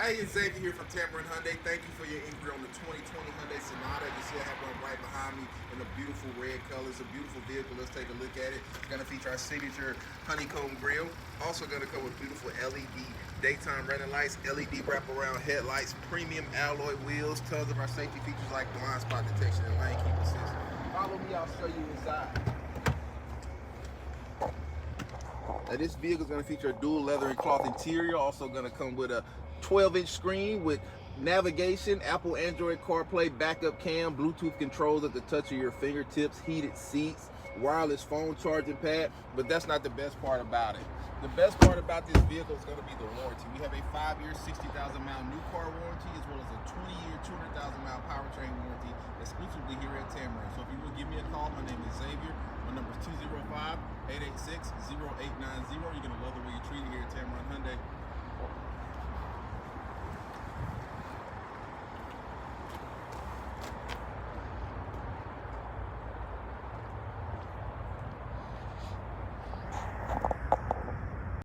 Hey, it's Xavier here from Tameron Hyundai. Thank you for your inquiry on the 2020 Hyundai Sonata. You see I have one right behind me in a beautiful red color. It's a beautiful vehicle. Let's take a look at it. It's going to feature our signature honeycomb grille. Also going to come with beautiful LED daytime running lights, LED wraparound headlights, premium alloy wheels, tons of our safety features like blind spot detection and lane keep assist. Follow me, I'll show you inside. Now this vehicle is going to feature a dual leather and cloth interior. Also going to come with a 12-inch screen with navigation, Apple Android CarPlay, backup cam, Bluetooth controls at the touch of your fingertips, heated seats, wireless phone charging pad. But that's not the best part about it. The best part about this vehicle is going to be the warranty. We have a 5-year, 60,000-mile new car warranty, as well as a 20-year, 200,000-mile powertrain warranty exclusively here at Tameron. So if you will give me a call, my name is Xavier. My number is 205-886-0890. You're going to love the way you're treated here at Tameron Hyundai.